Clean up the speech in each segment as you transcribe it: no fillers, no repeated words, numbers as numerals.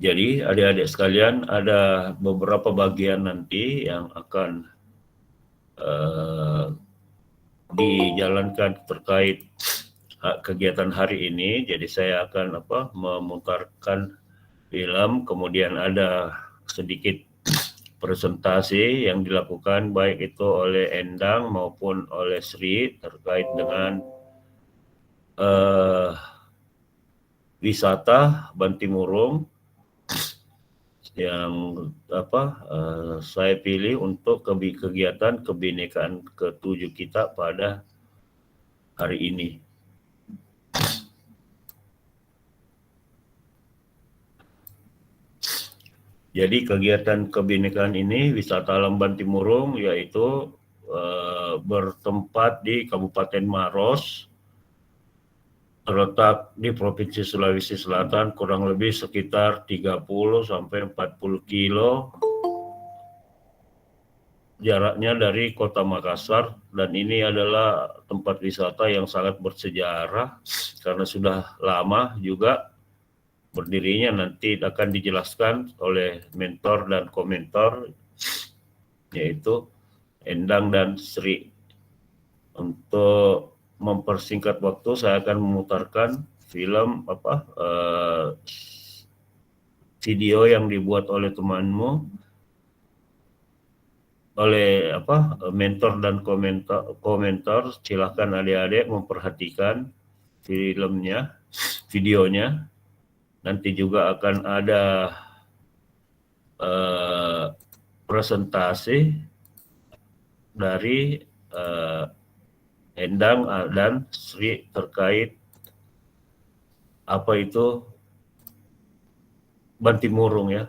Jadi adik-adik sekalian, ada beberapa bagian nanti yang akan dijalankan terkait kegiatan hari ini. Jadi saya akan memutarkan film, kemudian ada sedikit presentasi yang dilakukan baik itu oleh Endang maupun oleh Sri terkait dengan wisata Bantimurung yang saya pilih untuk kegiatan kebinekaan ke-7 kita pada hari ini. Jadi kegiatan kebinekaan ini wisata alam Bantimurung yaitu bertempat di Kabupaten Maros, terletak di Provinsi Sulawesi Selatan, kurang lebih sekitar 30 sampai 40 kilo jaraknya dari Kota Makassar, dan ini adalah tempat wisata yang sangat bersejarah karena sudah lama juga berdirinya. Nanti akan dijelaskan oleh mentor dan komentor yaitu Endang dan Sri. Untuk mempersingkat waktu, saya akan memutarkan film video yang dibuat oleh temanmu, oleh mentor dan komentar. Silakan adik-adik memperhatikan videonya. Nanti juga akan ada presentasi dari Endang dan Sri terkait apa itu Bantimurung ya.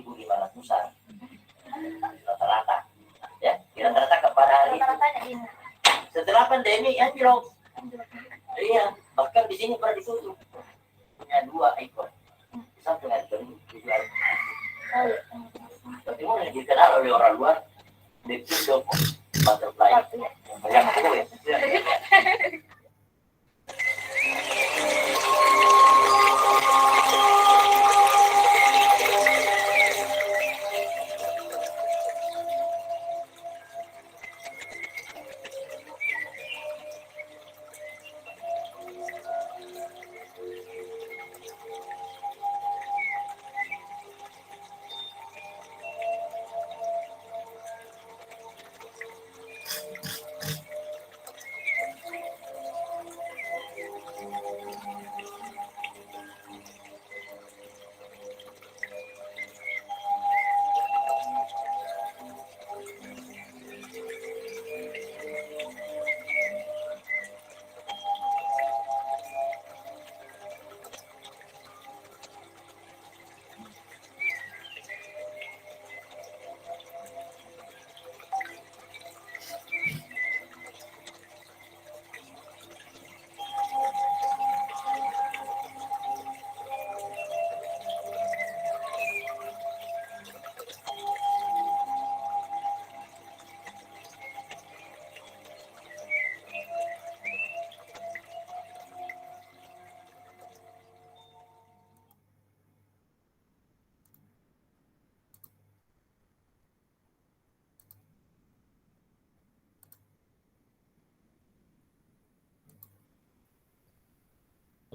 1.500-an rata-rata, ya rata-rata kepada hari itu. Setelah pandemi anjlok, iya, bahkan di sini pernah ditutup, punya 2 ekor, satu ekor dijual. Tapi mulai dikenal oleh orang luar, ditutup butterfly, banyak aku ya.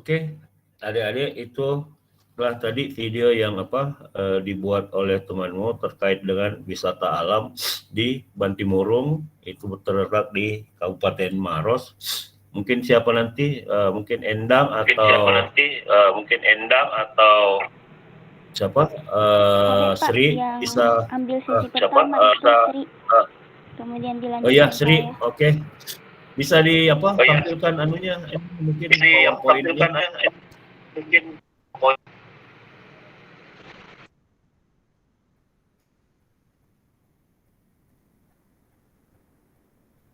Oke, adik-adik, itu telah tadi video yang dibuat oleh temanmu terkait dengan wisata alam di Bantimurung, itu terletak di Kabupaten Maros. Mungkin siapa nanti, mungkin Endang atau siapa, Sri bisa ambil sesi pertama itu Sri. Kemudian dilanjutkan. Oh iya, Sri, oke. Bisa tampilkan anunya, mungkin PowerPoint-nya.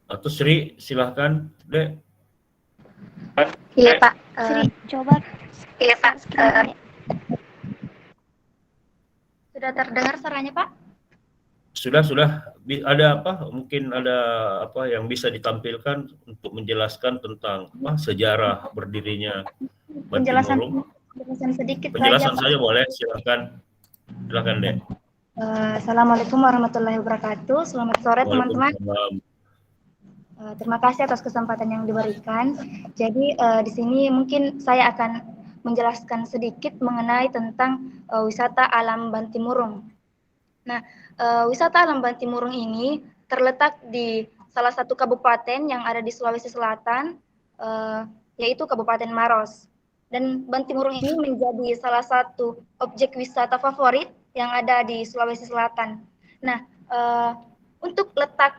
Atau Sri, silahkan, Dek. Iya Pak. Sri, coba. Iya Pak. Sudah terdengar suaranya Pak? Sudah. Ada mungkin ada yang bisa ditampilkan untuk menjelaskan tentang sejarah berdirinya Bantimurung. Penjelasan sedikit Penjelasan saja, saja boleh, silakan Dek. Assalamualaikum warahmatullahi wabarakatuh. Selamat sore teman-teman. Terima kasih atas kesempatan yang diberikan. Jadi di sini mungkin saya akan menjelaskan sedikit mengenai tentang wisata alam Bantimurung. Nah, wisata alam Bantimurung ini terletak di salah satu kabupaten yang ada di Sulawesi Selatan, yaitu Kabupaten Maros. Dan Bantimurung ini menjadi salah satu objek wisata favorit yang ada di Sulawesi Selatan. Nah, untuk letak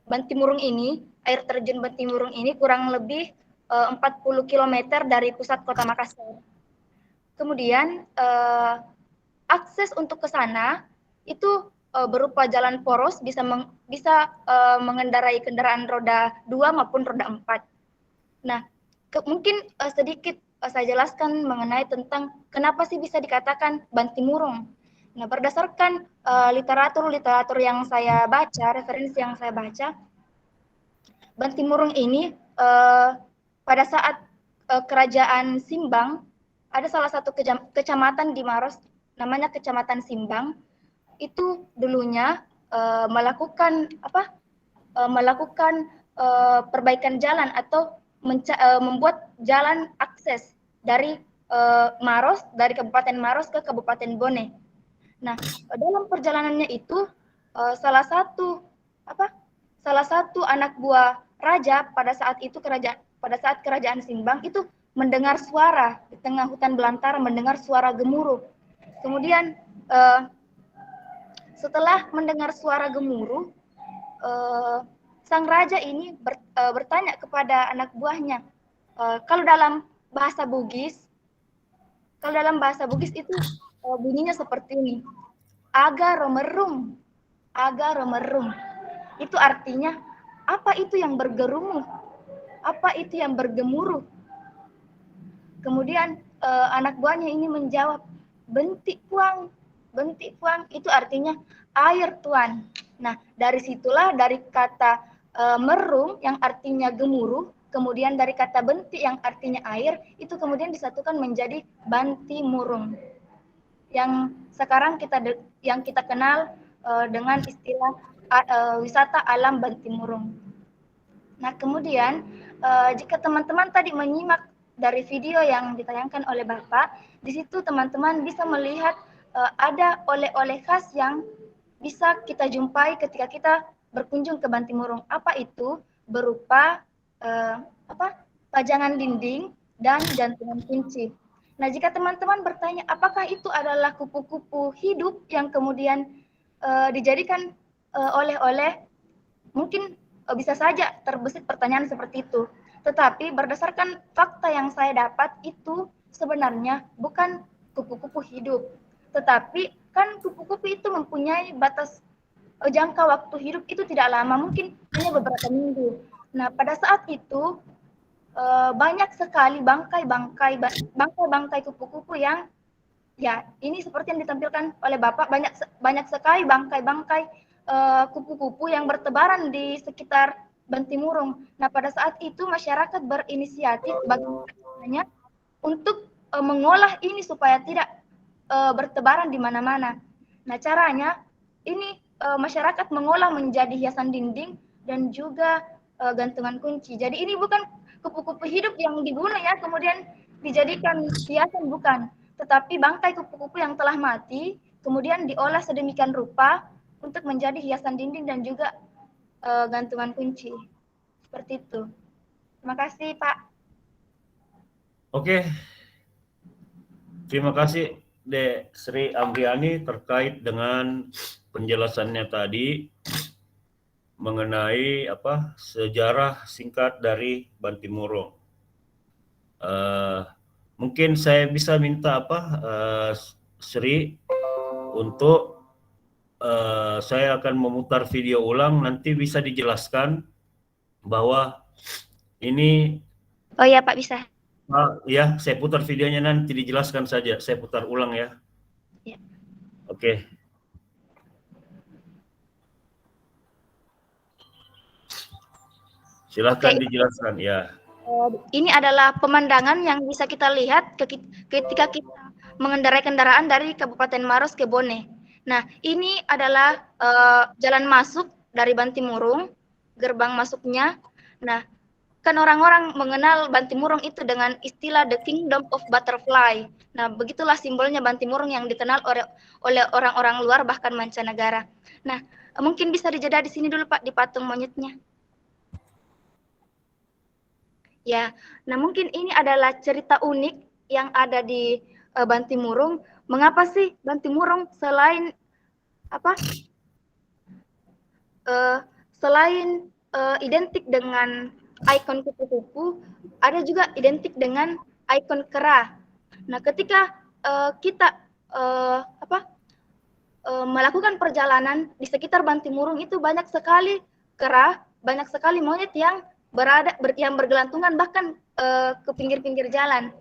Bantimurung ini, air terjun Bantimurung ini kurang lebih 40 km dari pusat kota Makassar. Kemudian akses untuk ke sana itu berupa jalan poros, bisa mengendarai kendaraan roda 2 maupun roda 4. Nah, mungkin sedikit saya jelaskan mengenai tentang kenapa sih bisa dikatakan Bantimurung. Nah, berdasarkan literatur yang saya baca, referensi yang saya baca, Bantimurung ini pada saat kerajaan Simbang, ada salah satu kecamatan di Maros, namanya Kecamatan Simbang, itu dulunya melakukan perbaikan jalan atau membuat jalan akses dari Maros, dari Kabupaten Maros ke Kabupaten Bone. Nah, dalam perjalanannya itu salah satu anak buah raja pada saat kerajaan Simbang itu mendengar suara di tengah hutan belantara, mendengar suara gemuruh. Kemudian setelah mendengar suara gemuruh, sang raja ini bertanya kepada anak buahnya, kalau dalam bahasa Bugis, Kalau dalam bahasa Bugis itu bunyinya seperti ini. Aga romerum. Aga romerum. Itu artinya, apa itu yang bergerumu? Apa itu yang bergemuruh? Kemudian anak buahnya ini menjawab, bentik puang. Bentik puang itu artinya air tuan. Nah, dari situlah dari kata merum yang artinya gemuruh, kemudian dari kata bentik yang artinya air, itu kemudian disatukan menjadi Banti Murung. Yang sekarang kita kenal dengan istilah wisata alam Banti Murung. Nah, kemudian jika teman-teman tadi menyimak dari video yang ditayangkan oleh Bapak, di situ teman-teman bisa melihat ada oleh-oleh khas yang bisa kita jumpai ketika kita berkunjung ke Banti Murung. Apa itu? Berupa pajangan dinding dan gantungan kunci. Nah, jika teman-teman bertanya apakah itu adalah kupu-kupu hidup yang kemudian dijadikan oleh-oleh, mungkin bisa saja terbesit pertanyaan seperti itu. Tetapi berdasarkan fakta yang saya dapat itu sebenarnya bukan kupu-kupu hidup. Tetapi kan kupu-kupu itu mempunyai batas jangka waktu hidup itu tidak lama, mungkin hanya beberapa minggu. Nah, pada saat itu banyak sekali bangkai kupu-kupu yang ya ini seperti yang ditampilkan oleh Bapak, banyak sekali bangkai-bangkai kupu-kupu yang bertebaran di sekitar Banti Murung. Nah, pada saat itu masyarakat berinisiatif bagaimana untuk mengolah ini supaya tidak bertebaran di mana-mana. Nah, caranya ini masyarakat mengolah menjadi hiasan dinding dan juga gantungan kunci. Jadi ini bukan kupu-kupu hidup yang dibunuh ya, kemudian dijadikan hiasan, bukan. Tetapi bangkai kupu-kupu yang telah mati, kemudian diolah sedemikian rupa untuk menjadi hiasan dinding dan juga gantungan kunci. Seperti itu. Terima kasih, Pak. Oke. Terima kasih, Dek Sri Amriani terkait dengan penjelasannya tadi mengenai sejarah singkat dari Banti Murung. Mungkin saya bisa minta Sri untuk saya akan memutar video ulang, nanti bisa dijelaskan bahwa ini. Oh ya Pak, bisa. Ya, saya putar videonya, nanti dijelaskan saja. Saya putar ulang ya. Ya. Oke. Silakan dijelaskan ya. Ini adalah pemandangan yang bisa kita lihat ketika kita mengendarai kendaraan dari Kabupaten Maros ke Bone. Nah, ini adalah jalan masuk dari Banti Murung, gerbang masuknya. Nah, kan orang-orang mengenal Banti Murung itu dengan istilah The Kingdom of Butterfly. Nah, begitulah simbolnya Banti Murung yang dikenal oleh orang-orang luar bahkan mancanegara. Nah, mungkin bisa dijeda di sini dulu Pak, di patung monyetnya. Ya, nah mungkin ini adalah cerita unik yang ada di Banti Murung. Mengapa sih Banti Murung selain selain identik dengan ikon kupu-kupu, ada juga identik dengan ikon kera. Nah, ketika kita melakukan perjalanan di sekitar Banti Murung itu banyak sekali kera, banyak sekali monyet yang yang bergelantungan bahkan ke pinggir-pinggir jalan.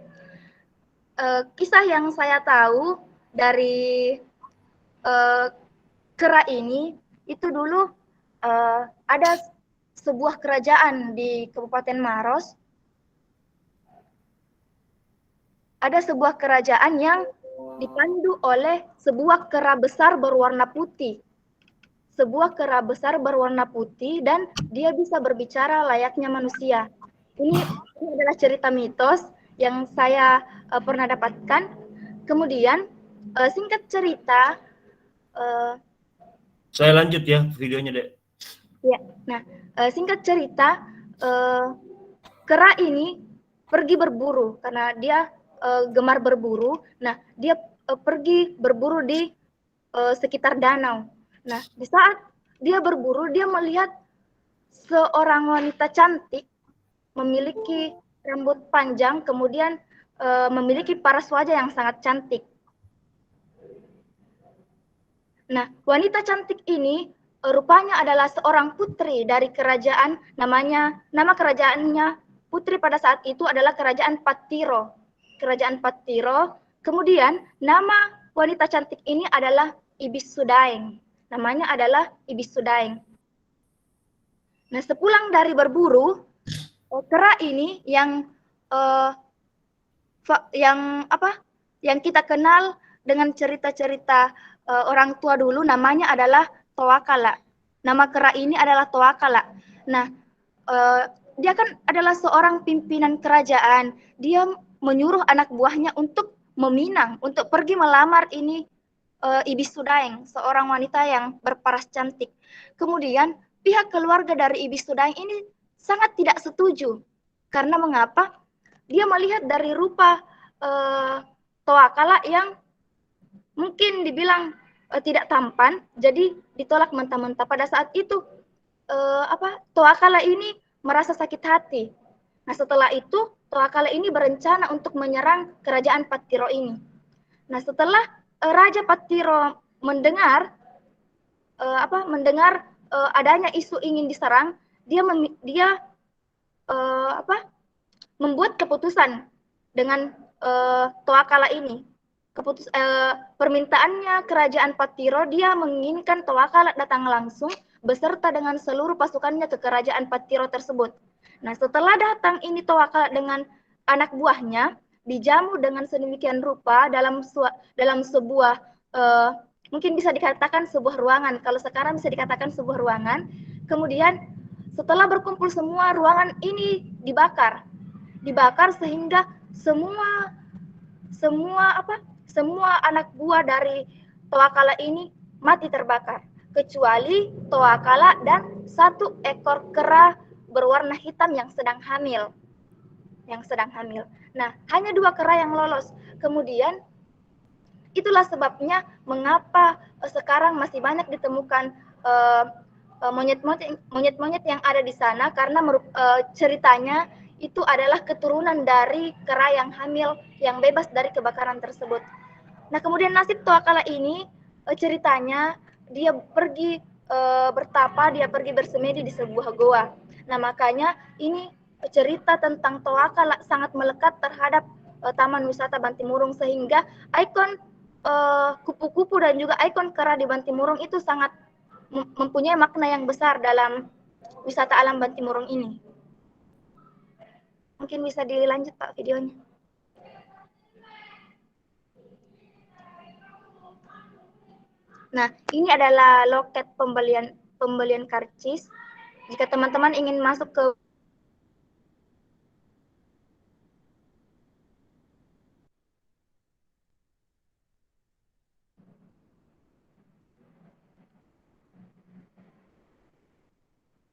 Kisah yang saya tahu dari kera ini itu dulu ada sebuah kerajaan di Kabupaten Maros. Ada sebuah kerajaan yang dipandu oleh sebuah kera besar berwarna putih. Sebuah kera besar berwarna putih dan dia bisa berbicara layaknya manusia. Ini adalah cerita mitos yang saya pernah dapatkan. Kemudian singkat cerita, saya lanjut ya videonya, Dek. Ya, nah singkat cerita, kera ini pergi berburu karena dia gemar berburu. Nah, dia pergi berburu di sekitar danau. Nah, di saat dia berburu, dia melihat seorang wanita cantik memiliki rambut panjang, kemudian memiliki paras wajah yang sangat cantik. Nah, wanita cantik ini rupanya adalah seorang putri dari kerajaan, nama kerajaannya putri pada saat itu adalah kerajaan Patiro. Kerajaan Patiro. Kemudian nama wanita cantik ini adalah Ibis Sudaing. Namanya adalah Ibis Sudaing. Nah, sepulang dari berburu, kera ini yang kita kenal dengan cerita-cerita orang tua dulu, namanya adalah Toakala. Nama kera ini adalah Toakala. Nah, dia kan adalah seorang pimpinan kerajaan. Dia menyuruh anak buahnya untuk meminang, untuk pergi melamar ini Ibis Sudaing, seorang wanita yang berparas cantik. Kemudian pihak keluarga dari Ibis Sudaing ini sangat tidak setuju. Karena mengapa? Dia melihat dari rupa Toakala yang mungkin dibilang tidak tampan, jadi ditolak mentah-mentah. Pada saat itu Toakala ini merasa sakit hati. Nah, setelah itu Toakala ini berencana untuk menyerang kerajaan Patiro ini. Nah, setelah Raja Patiro mendengar adanya isu ingin diserang, dia membuat keputusan dengan Toakala ini. Permintaannya kerajaan Patiro, dia menginginkan Toakala datang langsung beserta dengan seluruh pasukannya ke kerajaan Patiro tersebut. Nah, setelah datang ini Toakala dengan anak buahnya, dijamu dengan sedemikian rupa dalam sebuah mungkin bisa dikatakan sebuah ruangan. Kalau sekarang bisa dikatakan sebuah ruangan. Kemudian setelah berkumpul semua, ruangan ini dibakar sehingga semua anak buah dari Toakala ini mati terbakar, kecuali Toakala dan satu ekor kera berwarna hitam yang sedang hamil. Nah, hanya 2 kera yang lolos. Kemudian itulah sebabnya mengapa sekarang masih banyak ditemukan monyet-monyet yang ada di sana, karena ceritanya itu adalah keturunan dari kera yang hamil yang bebas dari kebakaran tersebut. Nah, kemudian nasib Toakala ini ceritanya dia pergi bertapa, dia pergi bersemedi di sebuah goa. Nah, makanya ini cerita tentang Toakala sangat melekat terhadap Taman Wisata Bantimurung, sehingga ikon kupu-kupu dan juga ikon kera di Bantimurung itu sangat mempunyai makna yang besar dalam wisata alam Bantimurung ini. Mungkin bisa dilanjut Pak videonya. Nah, ini adalah loket pembelian karcis. Jika teman-teman ingin masuk ke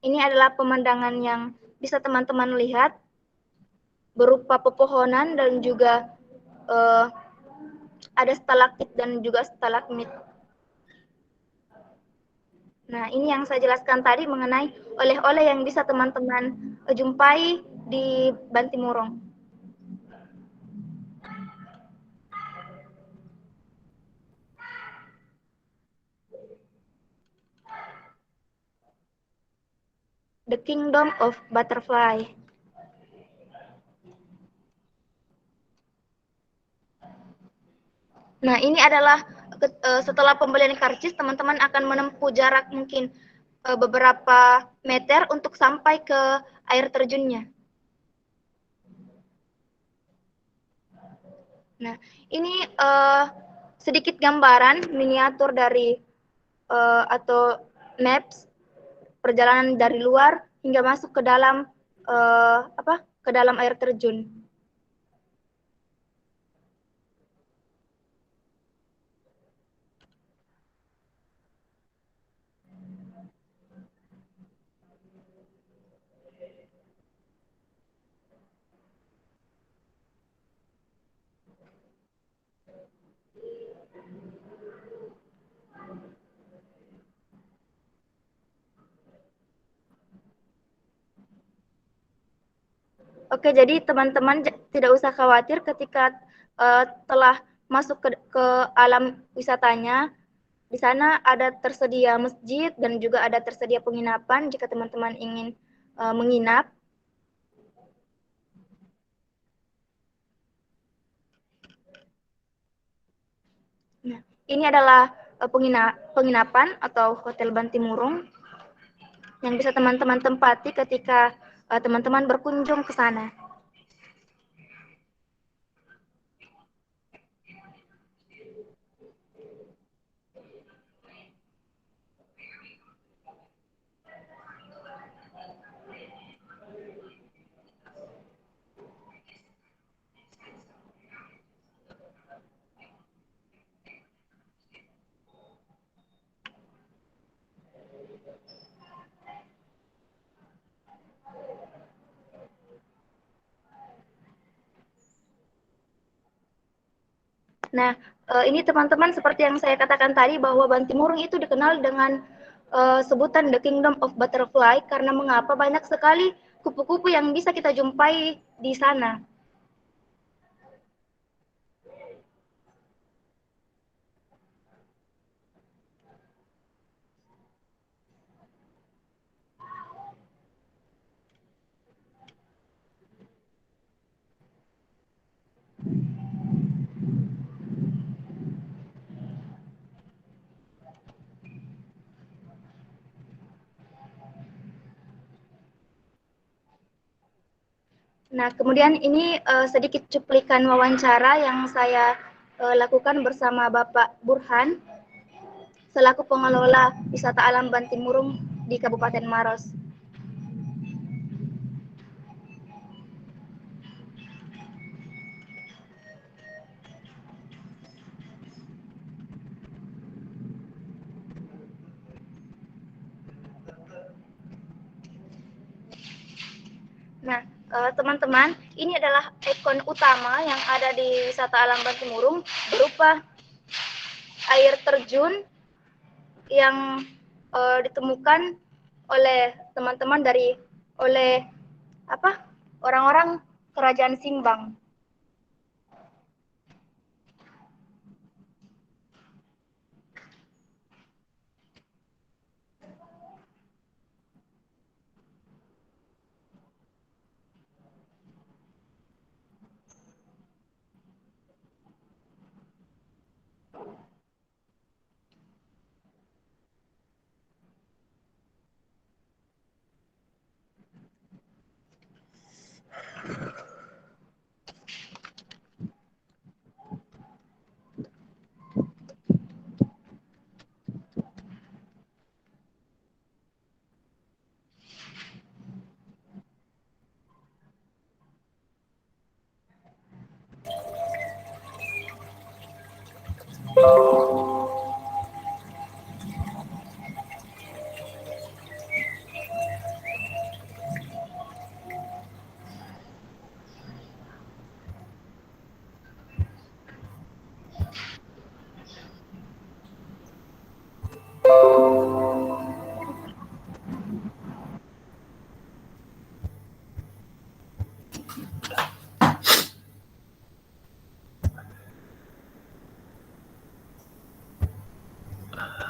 ini adalah pemandangan yang bisa teman-teman lihat berupa pepohonan dan juga ada stalaktit dan juga stalagmit. Nah, ini yang saya jelaskan tadi mengenai oleh-oleh yang bisa teman-teman jumpai di Bantimurung. The Kingdom of Butterfly. Nah, ini adalah setelah pembelian karcis, teman-teman akan menempuh jarak mungkin beberapa meter untuk sampai ke air terjunnya. Nah, ini sedikit gambaran miniatur dari atau maps perjalanan dari luar hingga masuk ke dalam ke dalam air terjun. Oke, jadi teman-teman tidak usah khawatir ketika telah masuk ke alam wisatanya. Di sana ada tersedia masjid dan juga ada tersedia penginapan jika teman-teman ingin menginap. Nah, ini adalah penginapan atau Hotel Bantimurung yang bisa teman-teman tempati ketika teman-teman berkunjung ke sana. Nah, ini teman-teman seperti yang saya katakan tadi bahwa Bantimurung itu dikenal dengan sebutan The Kingdom of Butterfly karena mengapa banyak sekali kupu-kupu yang bisa kita jumpai di sana. Nah, kemudian ini sedikit cuplikan wawancara yang saya lakukan bersama Bapak Burhan selaku pengelola wisata alam Bantimurung di Kabupaten Maros. Nah, teman-teman, ini adalah ikon utama yang ada di wisata alam Bantimurung berupa air terjun yang ditemukan oleh teman-teman oleh orang-orang kerajaan Simbang.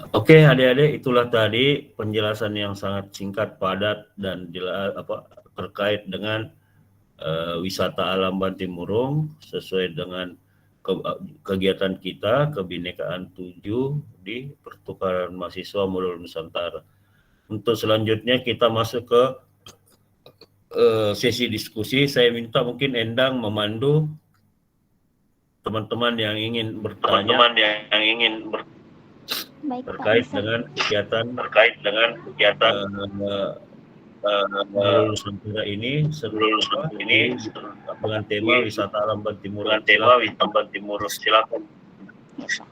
Oke, adik-adik, itulah tadi penjelasan yang sangat singkat, padat, dan terkait dengan wisata alam Bantimurung sesuai dengan kegiatan kita Kebinekaan 7 di Pertukaran Mahasiswa Modul Nusantara. Untuk selanjutnya kita masuk ke sesi diskusi. Saya minta mungkin Endang memandu teman-teman yang ingin bertanya. Baik, terkait Pak, dengan kegiatan Modul Nusantara ini dengan tema wisata alam Bantimurung. Silakan. Ya, Pak.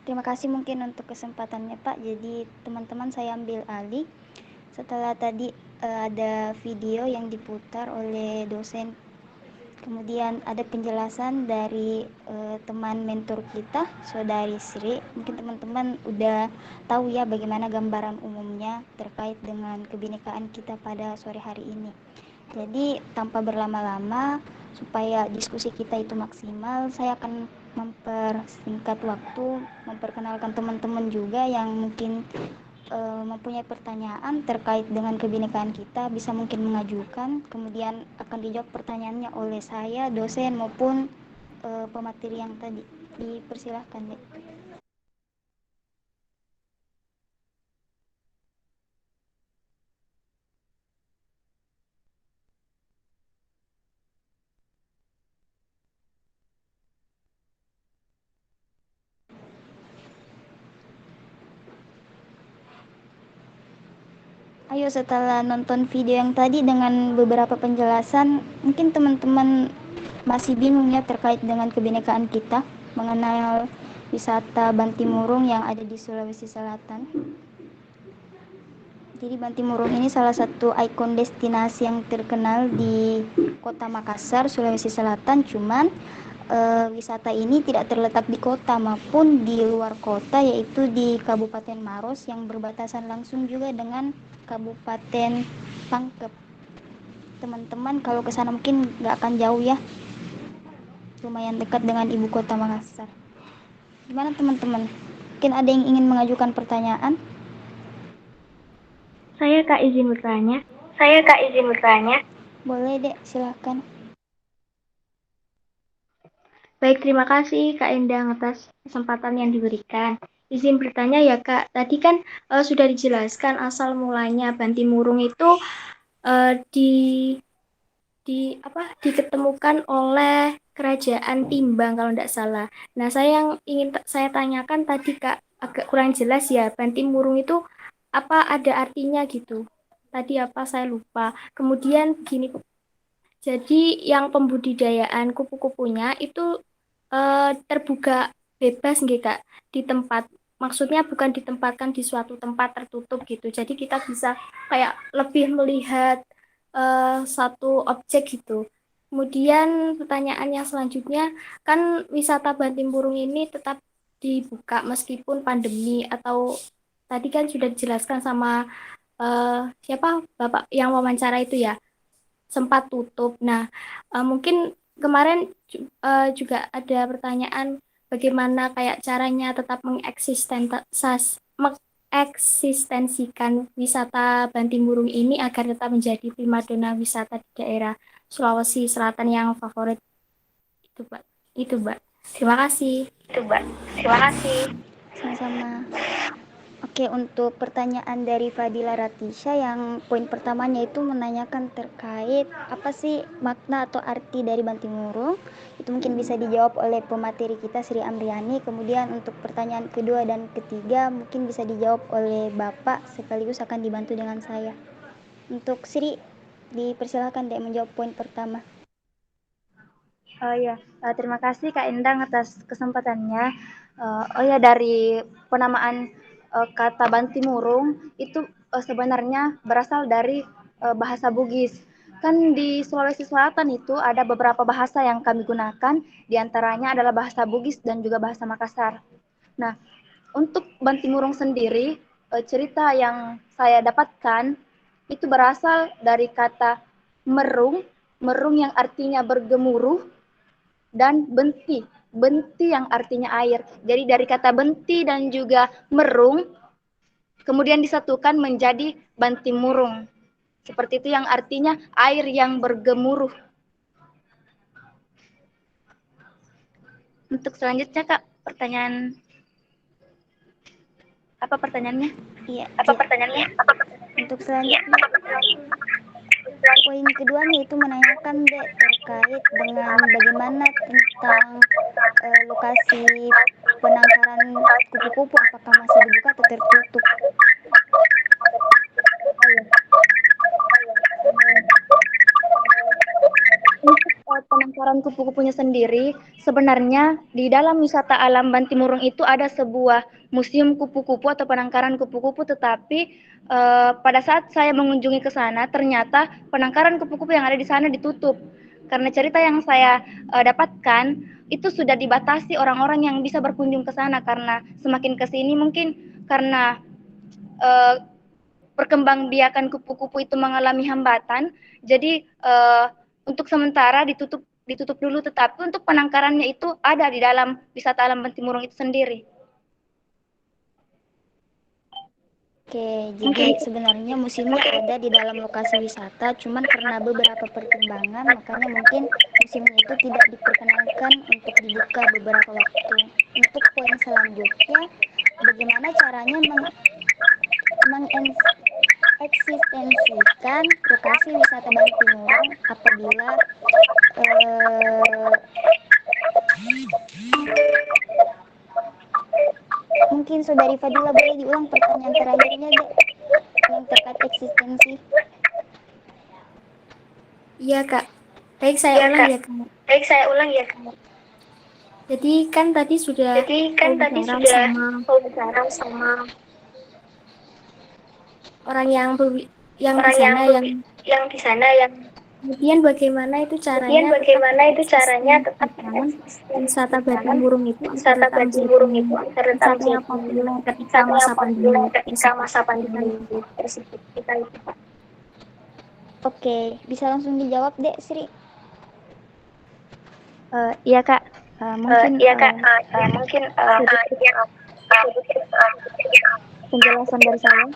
Terima kasih mungkin untuk kesempatannya, Pak. Jadi teman-teman saya ambil alih setelah tadi ada video yang diputar oleh dosen. Kemudian ada penjelasan dari teman mentor kita, Saudari Sri. Mungkin teman-teman udah tahu ya bagaimana gambaran umumnya terkait dengan kebinekaan kita pada sore hari ini. Jadi tanpa berlama-lama supaya diskusi kita itu maksimal, saya akan mempersingkat waktu, memperkenalkan teman-teman juga yang mungkin mempunyai pertanyaan terkait dengan kebinekaan kita, bisa mungkin mengajukan, kemudian akan dijawab pertanyaannya oleh saya, dosen maupun pemateri yang tadi. Dipersilahkan, Dek. Ayo, setelah nonton video yang tadi dengan beberapa penjelasan, mungkin teman-teman masih bingung ya terkait dengan kebinekaan kita, mengenal wisata Bantimurung yang ada di Sulawesi Selatan. Jadi Bantimurung ini salah satu ikon destinasi yang terkenal di Kota Makassar, Sulawesi Selatan. Cuman wisata ini tidak terletak di kota maupun di luar kota, yaitu di Kabupaten Maros yang berbatasan langsung juga dengan Kabupaten Pangkep. Teman-teman kalau ke sana mungkin nggak akan jauh ya, lumayan dekat dengan ibu kota Makassar. Gimana teman-teman? Mungkin ada yang ingin mengajukan pertanyaan? Saya Kak izin bertanya. Boleh, Dek, silahkan. Baik, terima kasih Kak Endang atas kesempatan yang diberikan. Izin bertanya ya Kak, tadi kan sudah dijelaskan asal mulanya Bantimurung itu diketemukan oleh Kerajaan Timbang kalau tidak salah. Nah, saya yang ingin saya tanyakan tadi Kak, agak kurang jelas ya, Bantimurung itu apa ada artinya gitu. Tadi apa saya lupa. Kemudian gini, jadi yang pembudidayaan kupu-kupunya itu terbuka bebas nggih Kak, di tempat, maksudnya bukan ditempatkan di suatu tempat tertutup gitu. Jadi kita bisa kayak lebih melihat satu objek gitu. Kemudian pertanyaan yang selanjutnya, kan wisata Bantimurung ini tetap dibuka meskipun pandemi, atau tadi kan sudah dijelaskan sama siapa Bapak yang wawancara itu ya, sempat tutup. Nah, mungkin kemarin juga ada pertanyaan bagaimana kayak caranya tetap mengeksistensikan wisata Bantimurung ini agar tetap menjadi primadona wisata di daerah Sulawesi Selatan yang favorit. Itu, Mbak. Itu, Mbak. Terima kasih. Sama-sama. Oke, untuk pertanyaan dari Fadila Ratisha yang poin pertamanya itu menanyakan terkait apa sih makna atau arti dari Bantimurung, itu mungkin bisa dijawab oleh pemateri kita Sri Amriani. Kemudian untuk pertanyaan kedua dan ketiga mungkin bisa dijawab oleh Bapak sekaligus akan dibantu dengan saya. Untuk Sri, dipersilakan deh menjawab poin pertama. Terima kasih Kak Endang atas kesempatannya. Dari penamaan kata Bantimurung itu sebenarnya berasal dari bahasa Bugis. Kan di Sulawesi Selatan itu ada beberapa bahasa yang kami gunakan, diantaranya adalah bahasa Bugis dan juga bahasa Makassar. Nah, untuk Bantimurung sendiri, cerita yang saya dapatkan itu berasal dari kata merung, merung yang artinya bergemuruh, dan benti, benti yang artinya air. Jadi dari kata benti dan juga merung, kemudian disatukan menjadi Bantimurung. Seperti itu yang artinya air yang bergemuruh. Untuk selanjutnya Kak, apa pertanyaannya? Iya. Untuk selanjutnya poin keduanya itu menanyakan Dek terkait dengan bagaimana tentang lokasi penangkaran kupu-kupu, apakah masih dibuka atau tertutup? Untuk penangkaran kupu-kupunya sendiri, sebenarnya di dalam wisata alam Bantimurung itu ada sebuah museum kupu-kupu atau penangkaran kupu-kupu, tetapi pada saat saya mengunjungi ke sana, ternyata penangkaran kupu-kupu yang ada di sana ditutup. Karena cerita yang saya dapatkan, itu sudah dibatasi orang-orang yang bisa berkunjung ke sana, karena semakin ke sini mungkin karena perkembangbiakan kupu-kupu itu mengalami hambatan. Jadi untuk sementara ditutup dulu, tetapi untuk penangkarannya itu ada di dalam wisata alam Bantimurung itu sendiri. Oke, jadi sebenarnya museum itu ada di dalam lokasi wisata, cuman karena beberapa pertimbangan, makanya mungkin museum itu tidak diperkenankan untuk dibuka beberapa waktu. Untuk poin selanjutnya, bagaimana caranya mengeksistensikan lokasi wisata Bantimurung apabila mungkin Saudari Fadila boleh diulang pertanyaan terakhirnya, Dek, yang terkait eksistensi. Iya, Kak. Baik, saya ulang ya, Kak. Jadi kan tadi sudah wawancara sama orang yang di sana yang kemudian bagaimana itu caranya tetap wisata Bantimurung itu agar tetap menjadi wisata yang populer ketika masa pandemi tersebut. Oke, bisa langsung dijawab, Dek Sri. Iya Kak, mungkin penjelasan dari saya.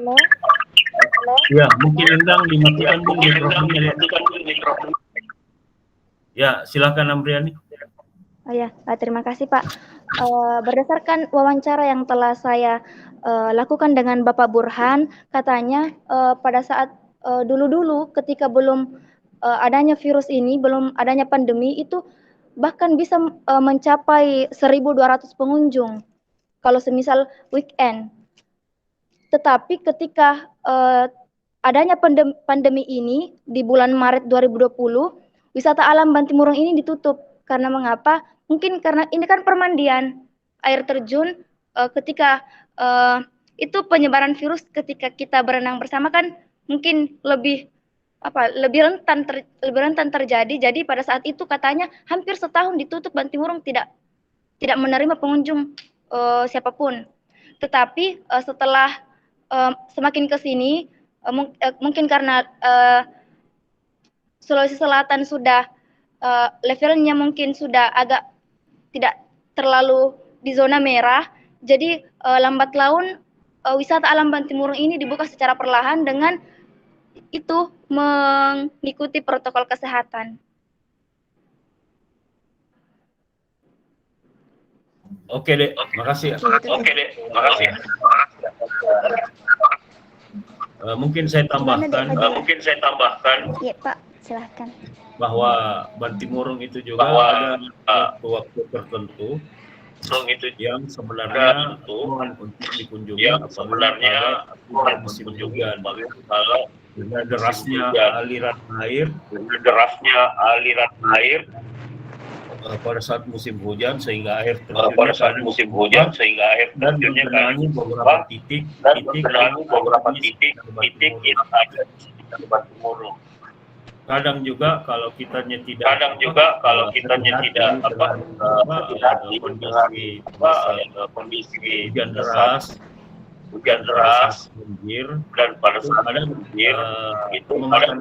Halo? Ya, mungkin Endang dimatikan dulu mikrofonnya. Ya, silakan Amriani. Oh ya, terima kasih Pak. Berdasarkan wawancara yang telah saya lakukan dengan Bapak Burhan, katanya pada saat dulu-dulu ketika belum adanya virus ini, belum adanya pandemi itu bahkan bisa mencapai 1.200 pengunjung kalau semisal weekend. Tetapi ketika adanya pandemi ini di bulan Maret 2020, wisata alam Bantimurung ini ditutup. Karena mengapa? Mungkin karena ini kan permandian air terjun, ketika itu penyebaran virus ketika kita berenang bersama kan mungkin lebih rentan terjadi. Jadi pada saat itu katanya hampir setahun ditutup Bantimurung, tidak menerima pengunjung siapapun. Tetapi setelah semakin ke sini, mungkin karena Sulawesi Selatan sudah levelnya mungkin sudah agak tidak terlalu di zona merah, jadi lambat laun wisata alam Bantimurung ini dibuka secara perlahan dengan itu mengikuti protokol kesehatan. Oke, Dek. Makasih. Mungkin saya tambahkan. Iya, Pak, silahkan. Bahwa Bantimurung itu juga ada waktu tertentu yang sebenarnya untuk dikunjungi apabila ada musim hujan. Dengan derasnya aliran air pada saat musim hujan sehingga air terjunnya mengenangi beberapa titik yang ada di Bantimurung. Kadang juga kalau kitanya tidak kondisi hujan deras banjir, dan pada saat banjir itu memakan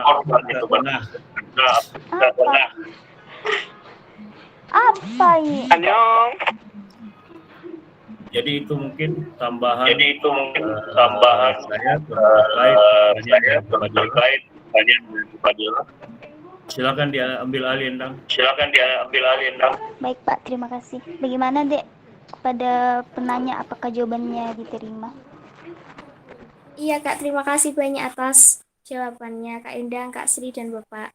korban itu benar. Apa ini? Jadi itu mungkin tambahan saya terkait Fadila. Silakan dia ambil alih, Endang. Baik, Pak, terima kasih. Bagaimana, Dek, kepada penanya, apakah jawabannya diterima? Iya, Kak, terima kasih banyak atas jawabannya, Kak Endang, Kak Sri, dan Bapak.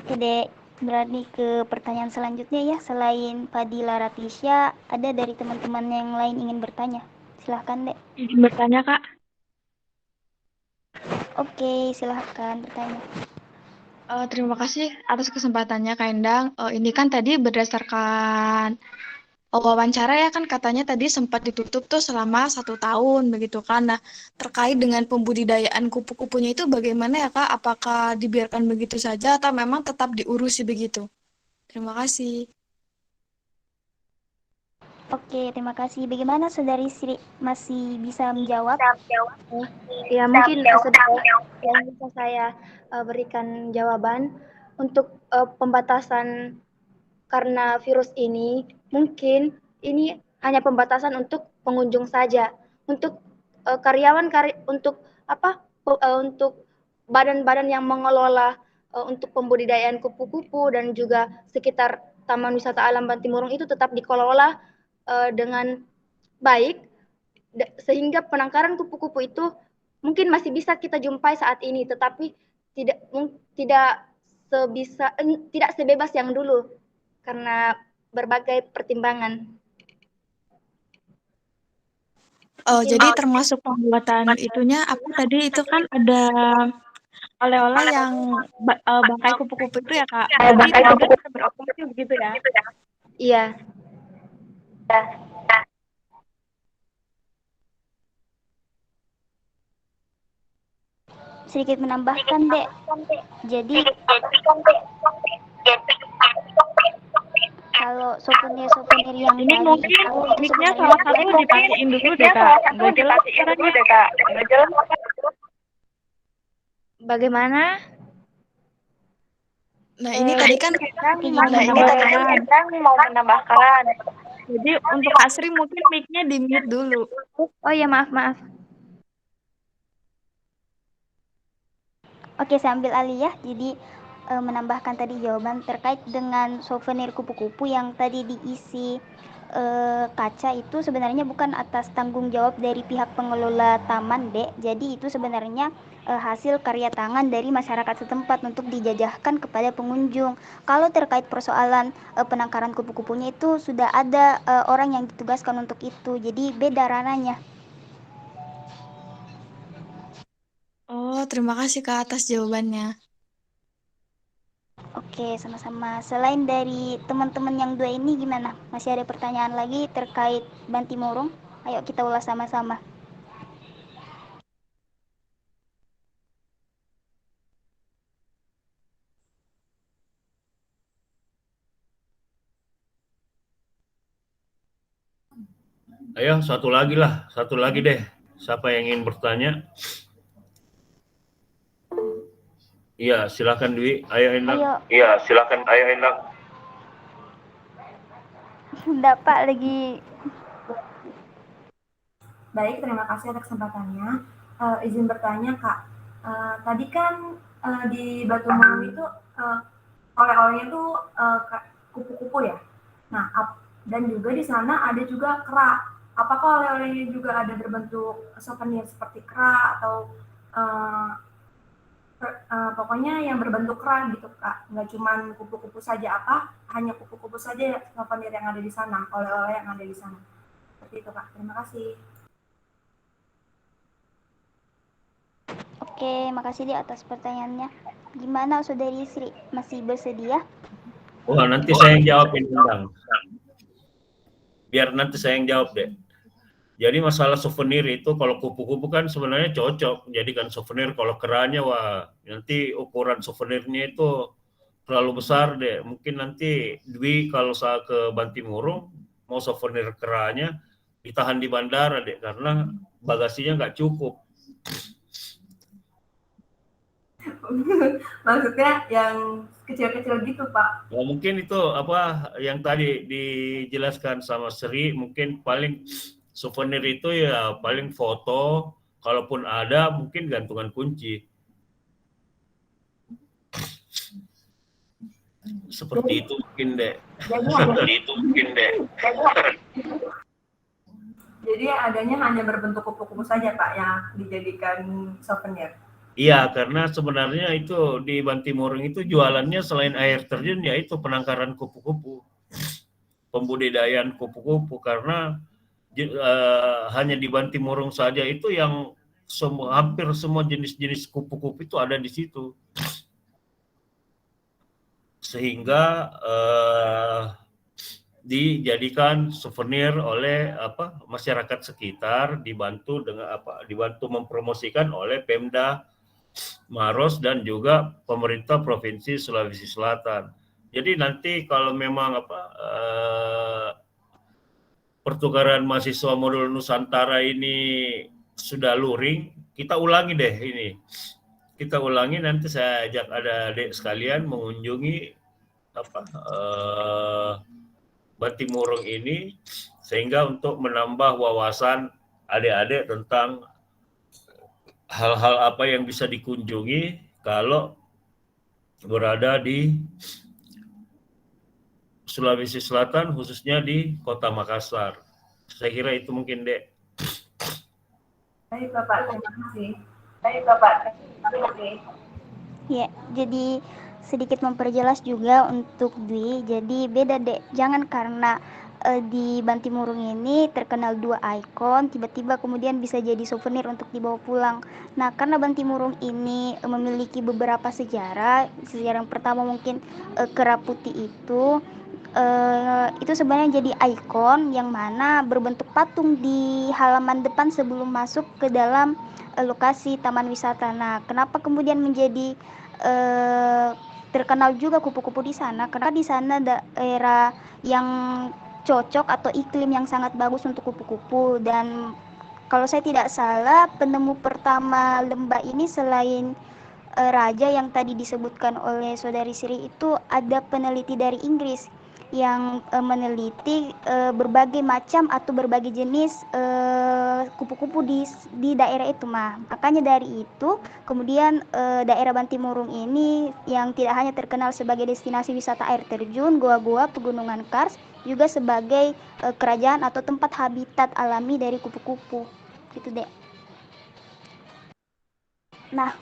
Oke, Dek, berani ke pertanyaan selanjutnya ya. Selain Fadila Ratisya, ada dari teman-teman yang lain ingin bertanya. Silahkan, Dek. Izin bertanya, Kak. Oke, silahkan bertanya. Terima kasih atas kesempatannya, Kak Endang. Ini kan tadi berdasarkan wawancara ya kan katanya tadi sempat ditutup tuh selama 1 tahun begitu kan. Nah, terkait dengan pembudidayaan kupu-kupunya itu bagaimana ya Kak? Apakah dibiarkan begitu saja atau memang tetap diurusi begitu? Terima kasih. Oke, terima kasih. Bagaimana Saudari Sri masih bisa menjawab? Ya, mungkin yang bisa saya berikan jawaban untuk pembatasan karena virus ini, mungkin ini hanya pembatasan untuk pengunjung saja. Untuk untuk apa? Untuk badan-badan yang mengelola untuk pembudidayaan kupu-kupu dan juga sekitar Taman Wisata Alam Bantimurung itu tetap dikelola dengan baik sehingga penangkaran kupu-kupu itu mungkin masih bisa kita jumpai saat ini, tetapi tidak tidak sebebas yang dulu karena berbagai pertimbangan. Oh, jadi termasuk pembuatan itunya apa tadi itu kan ada oleh-oleh yang bangkai kupu-kupu itu ya Kak. Berarti itu juga tetap beroperasi begitu ya? Iya. Sedikit menambahkan, Dek. Jadi kalau souvenir-souvenir yang Ini tadi mungkin itu mic-nya sebenarnya salah satu dipatiin dulu deh Kak. Nggak jelas suaranya. Bagaimana? Nah, ini tadi kan mau menambahkan. Jadi untuk Asri mungkin mic-nya di-mute dulu. Oh ya, maaf. Oke, saya ambil alih ya. Jadi menambahkan tadi jawaban terkait dengan souvenir kupu-kupu yang tadi diisi kaca itu sebenarnya bukan atas tanggung jawab dari pihak pengelola taman, Dek. Jadi itu sebenarnya hasil karya tangan dari masyarakat setempat untuk dijajahkan kepada pengunjung. Kalau terkait persoalan penangkaran kupu-kupunya itu sudah ada orang yang ditugaskan untuk itu. Jadi beda rananya. Oh, terima kasih Kak atas jawabannya. Oke, sama-sama. Selain dari teman-teman yang dua ini gimana? Masih ada pertanyaan lagi terkait Bantimurung? Ayo kita ulas sama-sama. Ayo satu lagi deh. Siapa yang ingin bertanya? Iya, silakan Dwi. Ayo Endang. Iya, silakan. Ayo Endang. Enggak Pak, lagi. Baik, terima kasih atas kesempatannya. Izin bertanya Kak, tadi kan di Bantimurung itu oleh-olehnya itu kupu-kupu ya. Nah, dan juga di sana ada juga kera. Apakah oleh-olehnya juga ada berbentuk souvenir seperti kera atau pokoknya yang berbentuk kera gitu Kak? Nggak cuma kupu-kupu saja, hanya kupu-kupu saja souvenir yang ada di sana, oleh-oleh yang ada di sana. Seperti itu Kak. Terima kasih. Oke, makasih di atas pertanyaannya. Gimana Saudari Sri? Masih bersedia? Wah, nanti saya yang jawab ini Endang. Biar nanti saya yang jawab deh. Jadi masalah souvenir itu kalau kupu-kupu kan sebenarnya cocok jadikan souvenir. Kalau keranya wah nanti ukuran souvenirnya itu terlalu besar deh. Mungkin nanti Dwi kalau saya ke Bantimurung mau souvenir keranya ditahan di bandara deh karena bagasinya nggak cukup. Maksudnya yang kecil-kecil gitu Pak? Ya, mungkin itu apa yang tadi dijelaskan sama Sri, mungkin paling souvenir itu ya paling foto, kalaupun ada mungkin gantungan kunci. Seperti itu mungkin deh. Jadi adanya hanya berbentuk kupu-kupu saja Pak yang dijadikan souvenir. Iya, karena sebenarnya itu di Bantimurung itu jualannya selain air terjun ya itu penangkaran kupu-kupu, pembudidayaan kupu-kupu karena hanya di Bantimurung saja itu yang hampir semua jenis-jenis kupu-kupu itu ada di situ. Sehingga dijadikan souvenir oleh masyarakat sekitar, dibantu mempromosikan oleh Pemda Maros dan juga pemerintah Provinsi Sulawesi Selatan. Jadi nanti kalau memang pertukaran mahasiswa modul Nusantara ini sudah luring, kita ulangi deh ini. Kita ulangi, nanti saya ajak adik-adik sekalian mengunjungi Bantimurung ini, sehingga untuk menambah wawasan adik-adik tentang hal-hal apa yang bisa dikunjungi kalau berada di Sulawesi Selatan, khususnya di Kota Makassar. Saya kira itu mungkin, Dek. Baik Bapak, terima kasih. Ya, jadi sedikit memperjelas juga untuk Dwi. Jadi beda, Dek. Jangan karena di Bantimurung ini terkenal 2 ikon, tiba-tiba kemudian bisa jadi souvenir untuk dibawa pulang. Nah, karena Bantimurung ini memiliki beberapa sejarah. Sejarah yang pertama mungkin Kera Putih itu sebenarnya jadi ikon yang mana berbentuk patung di halaman depan sebelum masuk ke dalam lokasi taman wisata. Nah, kenapa kemudian menjadi terkenal juga kupu-kupu di sana? Karena di sana daerah yang cocok atau iklim yang sangat bagus untuk kupu-kupu. Dan kalau saya tidak salah, penemu pertama lembah ini selain raja yang tadi disebutkan oleh Saudari Sri, itu ada peneliti dari Inggris yang meneliti berbagai macam atau berbagai jenis kupu-kupu di daerah itu, mah. Makanya dari itu kemudian daerah Bantimurung ini yang tidak hanya terkenal sebagai destinasi wisata air terjun, goa-goa, pegunungan kars, juga sebagai kerajaan atau tempat habitat alami dari kupu-kupu. Gitu, Dek. Nah,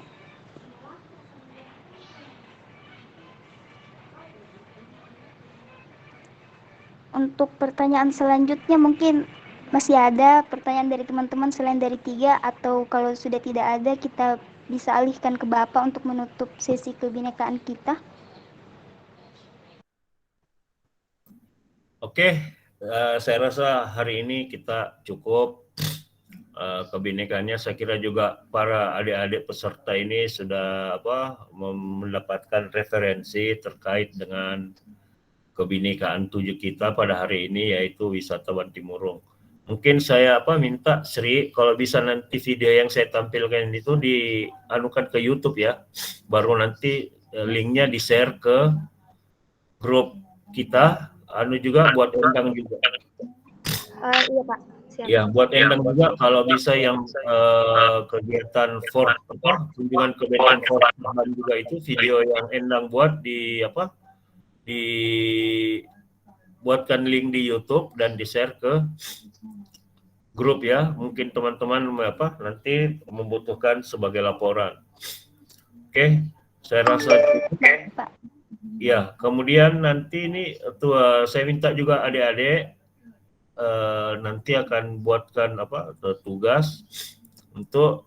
untuk pertanyaan selanjutnya mungkin masih ada pertanyaan dari teman-teman selain dari 3, atau kalau sudah tidak ada kita bisa alihkan ke Bapak untuk menutup sesi kebinekaan kita. Oke, saya rasa hari ini kita cukup kebinekaannya. Saya kira juga para adik-adik peserta ini sudah mendapatkan referensi terkait dengan kebinekaan 7 kita pada hari ini, yaitu wisata Bantimurung. Mungkin saya minta Sri, kalau bisa nanti video yang saya tampilkan itu dianukan ke YouTube ya, baru nanti linknya di-share ke grup kita, juga buat Endang juga. Iya Pak, siap. Ya, buat Endang juga kalau bisa yang kegiatan kunjungan ke Benteng Fort Tahan juga, itu video yang Endang buat buatkan link di YouTube dan di-share ke grup ya. Mungkin teman-teman nanti membutuhkan sebagai laporan. Oke, saya rasa cukup. Ya, kemudian nanti ini saya minta juga adik-adik nanti akan buatkan tugas untuk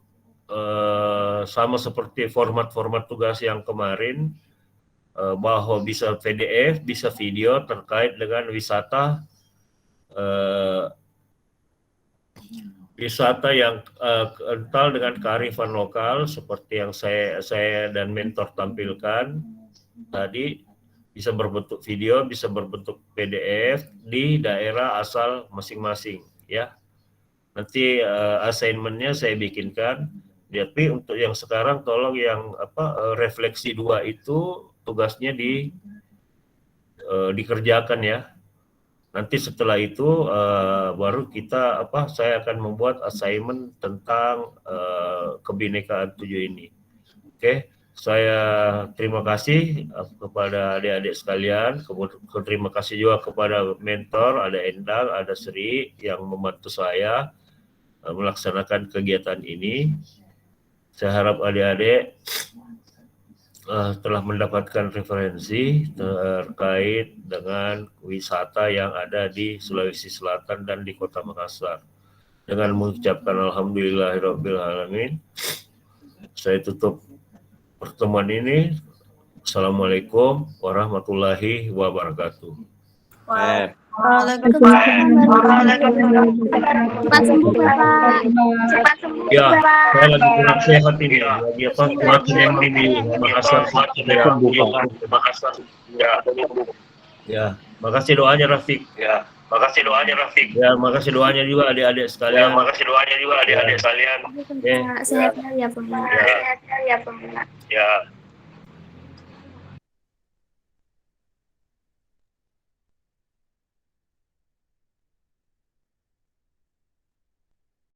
sama seperti format-format tugas yang kemarin, bahwa bisa PDF, bisa video terkait dengan wisata yang kental dengan kearifan lokal seperti yang saya dan mentor tampilkan tadi. Bisa berbentuk video, bisa berbentuk PDF di daerah asal masing-masing ya. Nanti assignment-nya saya bikinkan. Tapi untuk yang sekarang tolong yang refleksi 2 itu tugasnya dikerjakan ya. Nanti setelah itu baru kita saya akan membuat assignment tentang kebinekaan 7 ini. Oke. Saya terima kasih kepada adik-adik sekalian. Terima kasih juga kepada mentor, ada Endang, ada Sri yang membantu saya melaksanakan kegiatan ini. Saya harap adik-adik telah mendapatkan referensi terkait dengan wisata yang ada di Sulawesi Selatan dan di Kota Makassar. Dengan mengucapkan alhamdulillahirrabbilalamin, saya tutup pertemuan ini. Assalamualaikum warahmatullahi wabarakatuh. Cepat sembuh Bapak. Cepat sembuh Ya, Bapak. saya lagi kurang sehat ini. Lagi apa? Kurang sehat ini. Makassar. Ya, makasih doanya Rafiq. Ya, makasih doanya juga adik-adik sekalian. Sehat ya Bapak. Ya.